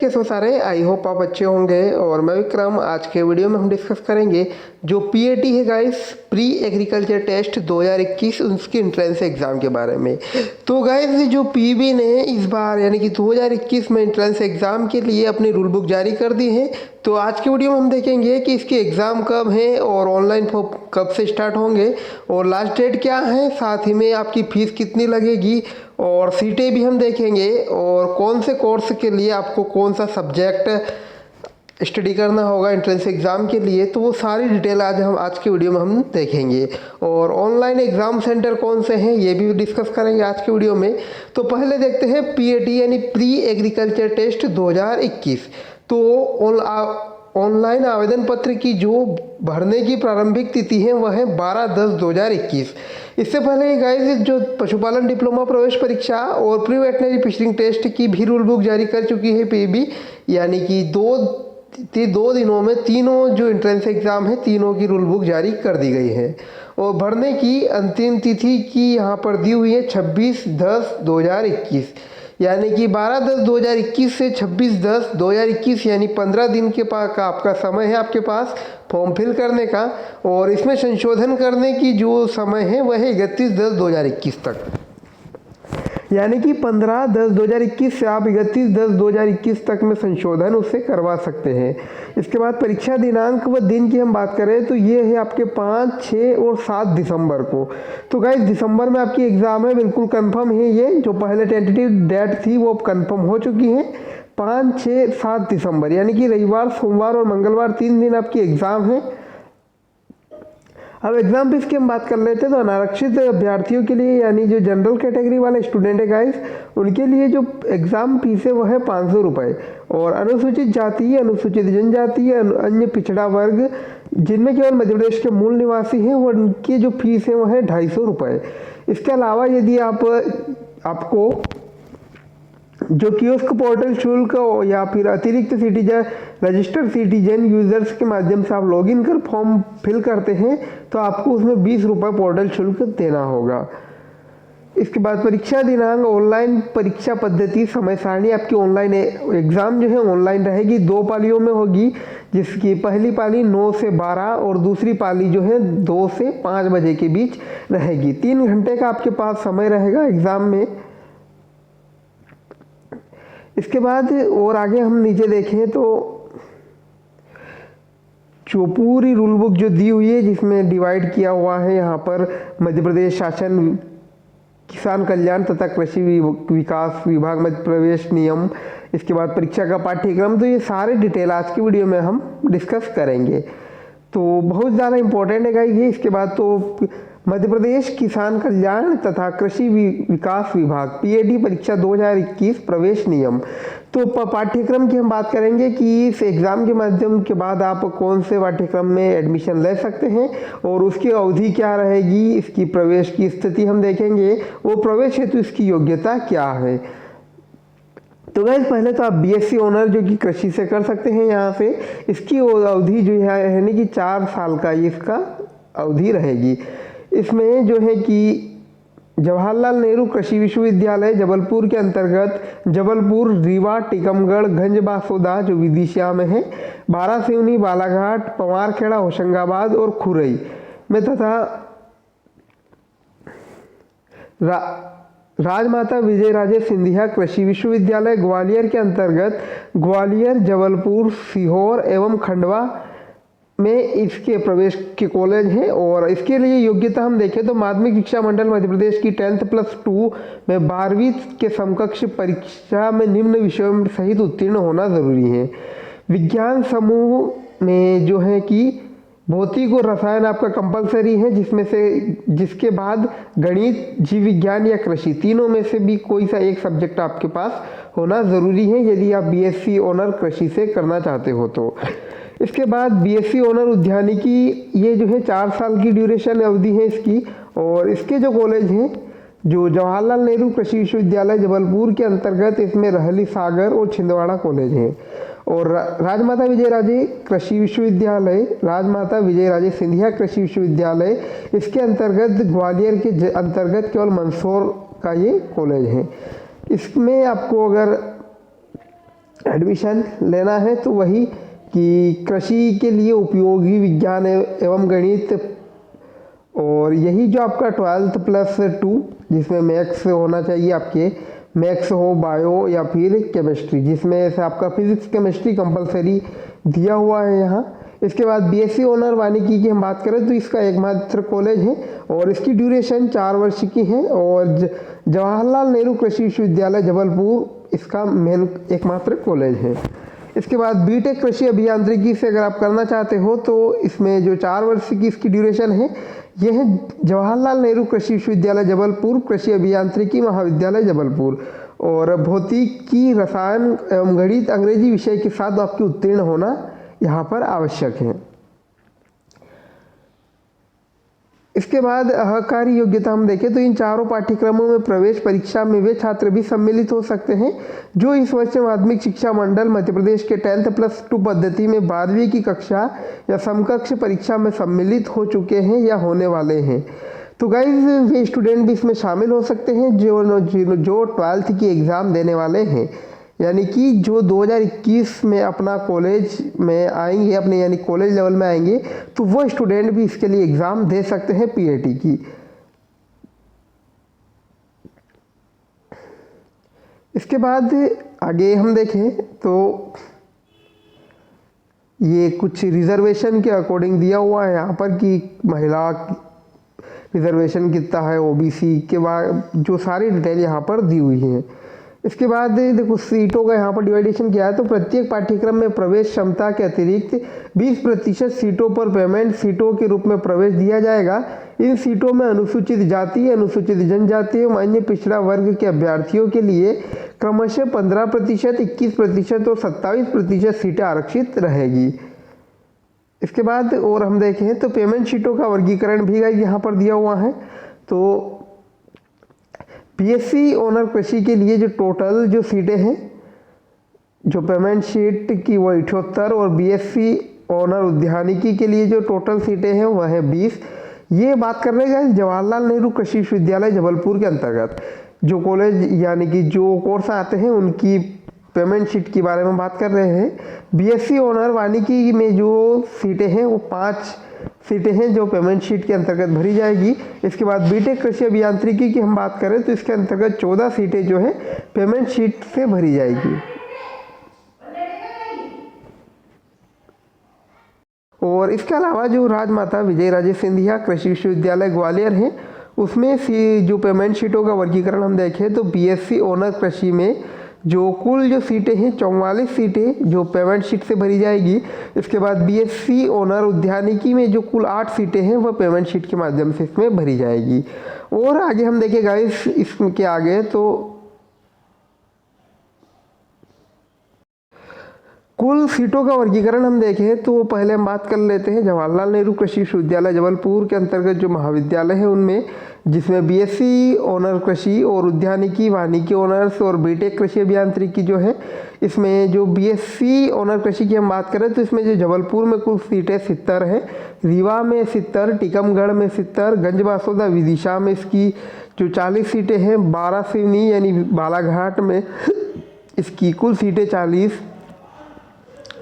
कैसे हो सारे। आई होप आप अच्छे होंगे। और मैं विक्रम, आज के वीडियो में हम डिस्कस करेंगे जो पीएटी है गाइस, प्री एग्रीकल्चर टेस्ट 2021 उसके एंट्रेंस एग्ज़ाम के बारे में। तो गाइस जो पीबी ने इस बार यानी कि 2021 में एंट्रेंस एग्ज़ाम के लिए अपनी रूल बुक जारी कर दी है। तो आज के वीडियो में हम देखेंगे कि इसके एग्ज़ाम कब हैं और ऑनलाइन फॉर्म कब से स्टार्ट होंगे और लास्ट डेट क्या है, साथ ही में आपकी फ़ीस कितनी लगेगी और सीटें भी हम देखेंगे और कौन से कोर्स के लिए आपको कौन सा सब्जेक्ट स्टडी करना होगा एंट्रेंस एग्ज़ाम के लिए। तो वो सारी डिटेल आज के वीडियो में हम देखेंगे और ऑनलाइन एग्ज़ाम सेंटर कौन से हैं ये भी डिस्कस करेंगे आज के वीडियो में। तो पहले देखते हैं पीएटी यानी प्री एग्रीकल्चर टेस्ट 2021। तो ऑनलाइन आवेदन पत्र की जो भरने की प्रारंभिक तिथि है वह है 12/10/2021। इससे पहले गाइस जो पशुपालन डिप्लोमा प्रवेश परीक्षा और प्री वेटनरी फिशरिंग टेस्ट की भी रूल बुक जारी कर चुकी है पीबी, यानी कि दो दिनों में तीनों जो एंट्रेंस एग्ज़ाम है तीनों की रूल बुक जारी कर दी गई है। और भरने की अंतिम तिथि की यहाँ पर दी हुई है 26/10/2021, यानी कि 12/10/2021 से 26/10/2021 यानी 15 दिन के पास का आपका समय है आपके पास फॉर्म फिल करने का। और इसमें संशोधन करने की जो समय है वह है 31/10/2021 तक, यानी कि 15/10/2021 से आप 31/10/2021 तक में संशोधन उससे करवा सकते हैं। इसके बाद परीक्षा दिनांक व दिन की हम बात करें तो ये है आपके 5, 6 और 7 दिसंबर को। तो गाइस दिसंबर में आपकी एग्ज़ाम है, बिल्कुल कंफर्म है। ये जो पहले टेंटेटिव डेट थी वो अब कंफर्म हो चुकी है। 5, 6, 7 दिसंबर यानी कि रविवार, सोमवार और मंगलवार 3 दिन आपकी एग्ज़ाम है। अब एग्ज़ाम फीस की हम बात कर लेते हैं तो अनारक्षित अभ्यर्थियों के लिए यानी जो जनरल कैटेगरी वाले स्टूडेंट है गाइस, उनके लिए जो एग्ज़ाम फीस है वह है 500 रुपये। और अनुसूचित जाति, अनुसूचित जनजाति, अन्य पिछड़ा वर्ग जिनमें केवल मध्य प्रदेश के मूल निवासी हैं वो उनकी जो फीस है वह है 250 रुपये। इसके अलावा यदि आपको जो कियोस्क पोर्टल शुल्क या फिर अतिरिक्त सिटीजन रजिस्टर्ड सिटीजन यूजर्स के माध्यम से आप लॉगिन कर फॉर्म फिल करते हैं तो आपको उसमें 20 रुपये पोर्टल शुल्क देना होगा। इसके बाद परीक्षा दिनांक, ऑनलाइन परीक्षा पद्धति, समय सारणी आपकी ऑनलाइन एग्ज़ाम जो है ऑनलाइन रहेगी। 2 पालियों में होगी, जिसकी पहली पाली 9 से 12 और दूसरी पाली जो है 2 से 5 बजे के बीच रहेगी। 3 घंटे का आपके पास समय रहेगा एग्ज़ाम में। इसके बाद और आगे हम नीचे देखें तो जो पूरी रूल बुक जो दी हुई है जिसमें डिवाइड किया हुआ है यहाँ पर मध्य प्रदेश शासन किसान कल्याण तथा कृषि विकास विभाग मध्य प्रवेश नियम, इसके बाद परीक्षा का पाठ्यक्रम, तो ये सारे डिटेल आज की वीडियो में हम डिस्कस करेंगे। तो बहुत ज़्यादा इम्पोर्टेंट है गाइस ये। इसके बाद तो मध्य प्रदेश किसान कल्याण तथा कृषि विकास विभाग पीएटी परीक्षा 2021 प्रवेश नियम। तो पाठ्यक्रम की हम बात करेंगे कि इस एग्ज़ाम के माध्यम के बाद आप कौन से पाठ्यक्रम में एडमिशन ले सकते हैं और उसकी अवधि क्या रहेगी, इसकी प्रवेश की स्थिति हम देखेंगे, वो प्रवेश हेतु इसकी योग्यता क्या है। तो गाइस पहले तो आप बीएससी ऑनर जो कि कृषि से कर सकते हैं यहाँ से। इसकी अवधि जो है यानी कि 4 साल का इसका अवधि रहेगी। इसमें जो है कि जवाहरलाल नेहरू कृषि विश्वविद्यालय जबलपुर के अंतर्गत जबलपुर, रीवा, टीकमगढ़, गंजबासौदा जो विदिशा में है, बारासिवनी, बालाघाट, पवारखेड़ा, होशंगाबाद और खुरई में तथा राजमाता विजयराजे सिंधिया कृषि विश्वविद्यालय ग्वालियर के अंतर्गत ग्वालियर, जबलपुर, सीहोर एवं खंडवा में इसके प्रवेश के कॉलेज हैं। और इसके लिए योग्यता हम देखें तो माध्यमिक शिक्षा मंडल मध्य प्रदेश की 10th+2 में 12वीं के समकक्ष परीक्षा में निम्न विषयों सहित उत्तीर्ण होना ज़रूरी है। विज्ञान समूह में जो है कि भौतिक और रसायन आपका कंपलसरी है, जिसके बाद गणित, जीव विज्ञान या कृषि तीनों में से भी कोई सा एक सब्जेक्ट आपके पास होना ज़रूरी है यदि आप बीएससी ऑनर कृषि से करना चाहते हो तो। इसके बाद बीएससी ऑनर उद्यानिकी, ये जो है 4 साल की ड्यूरेशन अवधि है इसकी। और इसके जो कॉलेज हैं जो जवाहरलाल नेहरू कृषि विश्वविद्यालय जबलपुर के अंतर्गत, इसमें रहली सागर और छिंदवाड़ा कॉलेज हैं। और राजमाता विजयराजे कृषि विश्वविद्यालय, राजमाता विजयराजे सिंधिया कृषि विश्वविद्यालय, इसके अंतर्गत ग्वालियर के अंतर्गत केवल मंदसौर का ये कॉलेज है। इसमें आपको अगर एडमिशन लेना है तो वही कि कृषि के लिए उपयोगी विज्ञान एवं गणित, और यही जो आपका 12th प्लस 2 जिसमें मैथ्स होना चाहिए, आपके मैथ्स हो, बायो या फिर केमिस्ट्री, जिसमें से आपका फिजिक्स केमिस्ट्री कंपलसरी दिया हुआ है यहाँ। इसके बाद बीएससी ऑनर वानिकी की हम बात करें तो इसका एकमात्र कॉलेज है और इसकी ड्यूरेशन 4 वर्ष की है, और जवाहरलाल नेहरू कृषि विश्वविद्यालय जबलपुर इसका मेन एकमात्र कॉलेज है। इसके बाद बीटेक कृषि अभियांत्रिकी से अगर आप करना चाहते हो तो इसमें जो 4 वर्ष की इसकी ड्यूरेशन है यह है जवाहरलाल नेहरू कृषि विश्वविद्यालय जबलपुर, कृषि अभियांत्रिकी महाविद्यालय जबलपुर, और भौतिकी, रसायन एवं गणित अंग्रेजी विषय के साथ आपकी उत्तीर्ण होना यहाँ पर आवश्यक है। इसके बाद अहकारी योग्यता हम देखें तो इन चारों पाठ्यक्रमों में प्रवेश परीक्षा में वे छात्र भी सम्मिलित हो सकते हैं जो इस वर्ष माध्यमिक शिक्षा मंडल मध्य प्रदेश के 10th प्लस 2 पद्धति में 12वीं की कक्षा या समकक्ष परीक्षा में सम्मिलित हो चुके हैं या होने वाले हैं। तो गाइज वे स्टूडेंट भी इसमें शामिल हो सकते हैं जो 12th की एग्ज़ाम देने वाले हैं, यानी कि जो 2021 में अपना कॉलेज में आएंगे, अपने यानी कॉलेज लेवल में आएंगे, तो वो स्टूडेंट भी इसके लिए एग्ज़ाम दे सकते हैं पीएटी की। इसके बाद आगे हम देखें तो ये कुछ रिजर्वेशन के अकॉर्डिंग दिया हुआ है यहाँ पर कि महिला रिजर्वेशन कितना है, ओबीसी के बाद जो सारी डिटेल यहाँ पर दी हुई है। इसके बाद देखो सीटों का यहाँ पर डिवाइडेशन किया है, तो प्रत्येक पाठ्यक्रम में प्रवेश क्षमता के अतिरिक्त 20% सीटों पर पेमेंट सीटों के रूप में प्रवेश दिया जाएगा। इन सीटों में अनुसूचित जाति, अनुसूचित जनजाति एवं अन्य पिछड़ा वर्ग के अभ्यर्थियों के लिए क्रमशः 15%, 21% और 27% सीटें आरक्षित रहेगी। इसके बाद और हम देखें तो पेमेंट शीटों का वर्गीकरण भी यहाँ पर दिया हुआ है। तो बीएससी ऑनर कृषि के लिए जो टोटल जो सीटें हैं जो पेमेंट शीट की वो 78, और बीएससी ऑनर उद्यानिकी के लिए जो टोटल सीटें हैं वह है 20। ये बात कर रहे हैं जवाहरलाल नेहरू कृषि विश्वविद्यालय जबलपुर के अंतर्गत जो कॉलेज यानी कि जो कोर्स आते हैं उनकी पेमेंट शीट के बारे में बात कर रहे हैं। बीएससी ऑनर वानिकी में जो सीटें हैं वो 5 सीटें हैं जो पेमेंट शीट के अंतर्गत भरी जाएगी। इसके बाद बीटेक कृषि अभियांत्रिकी की हम बात करें तो इसके अंतर्गत 14 सीटें जो है पेमेंट शीट से भरी जाएगी। और इसके अलावा जो राजमाता विजय राजे सिंधिया कृषि विश्वविद्यालय ग्वालियर है उसमें जो पेमेंट शीटों का वर्गीकरण हम देखें तो बीएससी ऑनर कृषि में जो कुल जो सीटें हैं 44 सीटें जो पेमेंट शीट से भरी जाएगी। इसके बाद बीएससी ऑनर उद्यानिकी में जो कुल 8 सीटें हैं वह पेमेंट शीट के माध्यम से इसमें भरी जाएगी। और आगे हम देखें गाइस इसके आगे तो कुल सीटों का वर्गीकरण हम देखें तो पहले हम बात कर लेते हैं जवाहरलाल नेहरू कृषि विश्वविद्यालय जबलपुर के अंतर्गत जो महाविद्यालय है उनमें, जिसमें बीएससी ऑनर कृषि और उद्यानिकी, वानिकी ऑनर्स और बीटेक कृषि अभियांत्रिकी जो है इसमें जो बीएससी ऑनर कृषि की हम बात करें तो इसमें जो जबलपुर में कुल सीटें 70 है, रीवा में 70, टीकमगढ़ में 70, गंजबासौदा विदिशा में इसकी जो 40 सीटें हैं, बारासिवनी यानी बालाघाट में इसकी कुल सीटें 40,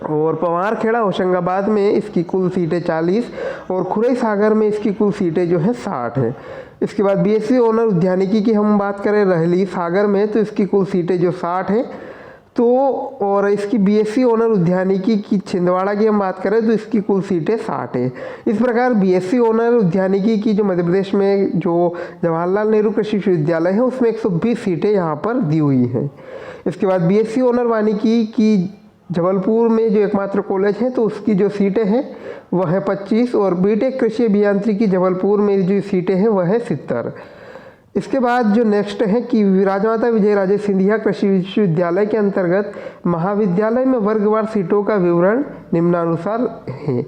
और पवारखेड़ा होशंगाबाद में इसकी कुल सीटें 40, और खुरई सागर में इसकी कुल सीटें जो है 60 है। इसके बाद बीएससी ऑनर उद्यानिकी की हम बात करें रहली सागर में तो इसकी कुल सीटें जो 60 है। तो और इसकी बीएससी ऑनर उद्यानिकी की छिंदवाड़ा की हम बात करें तो इसकी कुल सीटें 60 है। इस प्रकार बीएससी ऑनर उद्यानिकी की जो मध्य प्रदेश में जो जवाहरलाल नेहरू कृषि विश्वविद्यालय है उसमें 120 सीटें यहाँ पर दी हुई हैं। इसके बाद बीएससी ऑनर वानिकी की जबलपुर में जो एकमात्र कॉलेज है तो उसकी जो सीटें हैं वह है 25, और बीटेक कृषि अभियांत्रिकी जबलपुर में जो सीटें हैं वह है 70। इसके बाद जो नेक्स्ट है कि राजमाता विजय राजे सिंधिया कृषि विश्वविद्यालय के अंतर्गत महाविद्यालय में वर्गवार सीटों का विवरण निम्नानुसार है।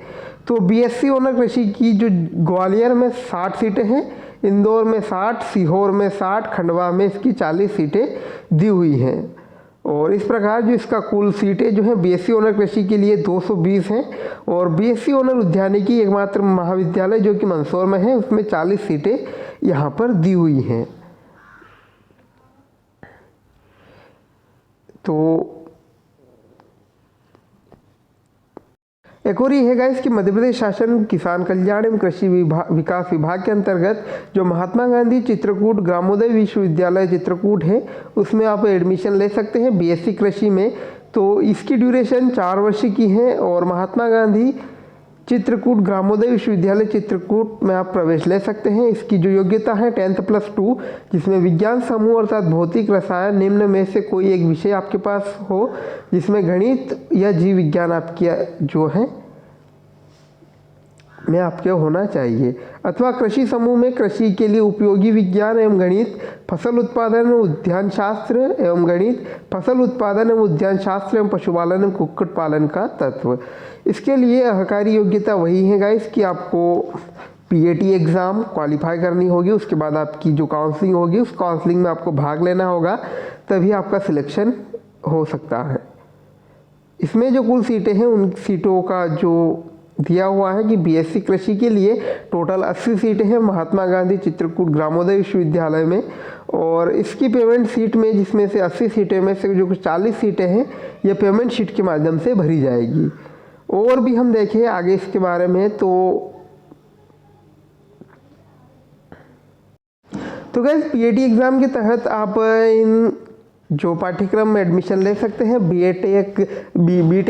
तो बीएससी ऑनर कृषि की जो ग्वालियर में 60 सीटें हैं, इंदौर में 60, सीहोर में 60, खंडवा में इसकी 40 सीटें दी हुई हैं। और इस प्रकार जो इसका कुल सीटें जो है बीएससी ऑनर कृषि के लिए 220 हैं, और बीएससी ऑनर उद्यानिकी एकमात्र महाविद्यालय जो कि मंदसौर में है उसमें 40 सीटें यहाँ पर दी हुई हैं। तो एक और ये है गाइस कि मध्य प्रदेश शासन किसान कल्याण एवं कृषि विकास विभाग के अंतर्गत जो महात्मा गांधी चित्रकूट ग्रामोदय विश्वविद्यालय चित्रकूट है उसमें आप एडमिशन ले सकते हैं बीएससी कृषि में। तो इसकी ड्यूरेशन 4 वर्ष की है और महात्मा गांधी चित्रकूट ग्रामोदय विश्वविद्यालय चित्रकूट में आप प्रवेश ले सकते हैं। इसकी जो योग्यता है 10th+2, जिसमें विज्ञान समूह अर्थात भौतिक रसायन निम्न में से कोई एक विषय आपके पास हो, जिसमें गणित या जीव विज्ञान आपकी जो है में आपके होना चाहिए, अथवा कृषि समूह में कृषि के लिए उपयोगी विज्ञान एवं गणित, फसल उत्पादन एवं उद्यान शास्त्र एवं गणित, फसल उत्पादन एवं उद्यान शास्त्र एवं पशुपालन एवं कुक्कुट पालन का तत्व। इसके लिए अहकारी योग्यता वही है गाइस कि आपको पीएटी एग्ज़ाम क्वालिफाई करनी होगी, उसके बाद आपकी जो काउंसलिंग होगी उस काउंसलिंग में आपको भाग लेना होगा, तभी आपका सिलेक्शन हो सकता है। इसमें जो कुल सीटें हैं उन सीटों का जो दिया हुआ है कि बीएससी कृषि के लिए टोटल 80 सीटें हैं महात्मा गांधी चित्रकूट ग्रामोदय विश्वविद्यालय में, और इसकी पेमेंट सीट में जिसमें से 80 सीटें में से जो 40 सीटें हैं ये पेमेंट शीट के माध्यम से भरी जाएगी। और भी हम देखें आगे इसके बारे में तो गाइस पीएटी एग्ज़ाम के तहत आप इन जो पाठ्यक्रम में एडमिशन ले सकते हैं बीटेक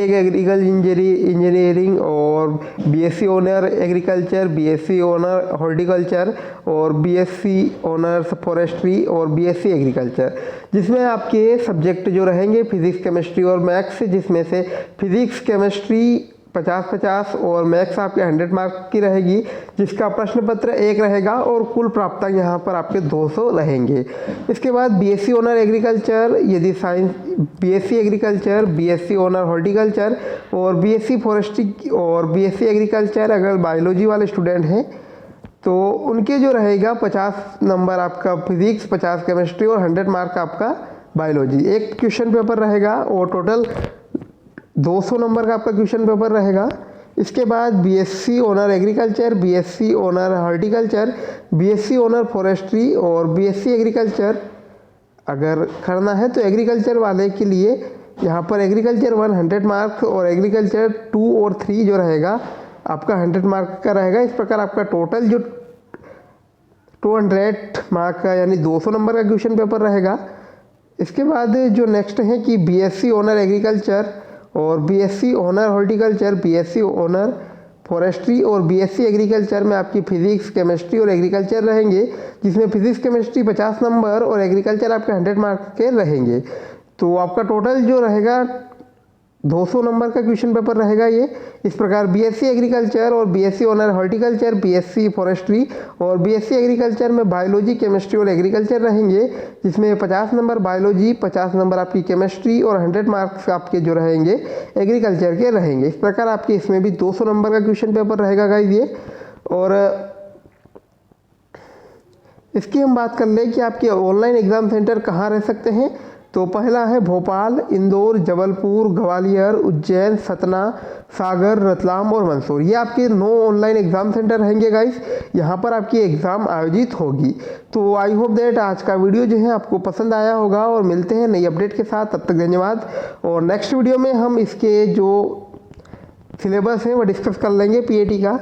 एग्रीकल्चर इंजीनियरिंग और BSc honour agriculture, BSc honour horticulture और बीएससी ऑनर्स फॉरेस्ट्री और बीएससी एग्रीकल्चर, जिसमें आपके सब्जेक्ट जो रहेंगे फिजिक्स केमिस्ट्री और मैथ्स, जिसमें से फिजिक्स केमिस्ट्री 50-50 और मैथ्स आपके 100 मार्क की रहेगी, जिसका प्रश्न पत्र 1 रहेगा और कुल प्राप्तांक यहाँ पर आपके 200 रहेंगे। इसके बाद बीएससी ऑनर एग्रीकल्चर यदि science, BSc agriculture, BSc honour horticulture और बीएससी फॉरेस्ट्री और बीएससी एग्रीकल्चर अगर बायोलॉजी वाले स्टूडेंट हैं तो उनके जो रहेगा 50 नंबर आपका फिजिक्स, 50 केमिस्ट्री और 100 मार्क आपका बायोलॉजी। एक क्वेश्चन पेपर रहेगा और टोटल 200 नंबर का आपका क्वेश्चन पेपर रहेगा। इसके बाद BSc honour agriculture, BSc honour horticulture, BSc honour forestry और बीएससी एग्रीकल्चर अगर करना है तो एग्रीकल्चर वाले के लिए यहाँ पर एग्रीकल्चर 100 मार्क्स और एग्रीकल्चर 2 और 3 जो रहेगा आपका 100 मार्क का रहेगा। इस प्रकार आपका टोटल जो 200 मार्क का यानी 200 नंबर का क्वेश्चन पेपर रहेगा। इसके बाद जो नेक्स्ट है कि बीएससी ऑनर एग्रीकल्चर और BSc honour horticulture, BSc honour forestry और बीएससी एग्रीकल्चर में आपकी फिजिक्स, केमिस्ट्री और एग्रीकल्चर रहेंगे, जिसमें फिजिक्स केमिस्ट्री 50 नंबर और एग्रीकल्चर आपके 100 मार्क के रहेंगे। तो आपका टोटल जो रहेगा 200 नंबर का क्वेश्चन पेपर रहेगा ये। इस प्रकार बीएससी एग्रीकल्चर और BSc honour horticulture, BSc forestry और बीएससी एग्रीकल्चर में बायोलॉजी, केमिस्ट्री और एग्रीकल्चर रहेंगे, जिसमें 50 नंबर बायोलॉजी, 50 नंबर आपकी केमिस्ट्री और 100 मार्क्स आपके जो रहेंगे एग्रीकल्चर के रहेंगे। इस प्रकार आपके इसमें भी 200 नंबर का क्वेश्चन पेपर रहेगा गाइस ये। और इसकी हम बात कर लें कि आपके ऑनलाइन एग्ज़ाम सेंटर कहाँ रह सकते हैं। तो पहला है भोपाल, इंदौर, जबलपुर, ग्वालियर, उज्जैन, सतना, सागर, रतलाम और मंदसौर। ये आपके 9 ऑनलाइन एग्ज़ाम सेंटर रहेंगे गाइस, यहाँ पर आपकी एग्ज़ाम आयोजित होगी। तो आई होप दैट आज का वीडियो जो है आपको पसंद आया होगा और मिलते हैं नई अपडेट के साथ। तब तक धन्यवाद। और नेक्स्ट वीडियो में हम इसके जो सिलेबस है वो डिस्कस कर लेंगे पीएटी का।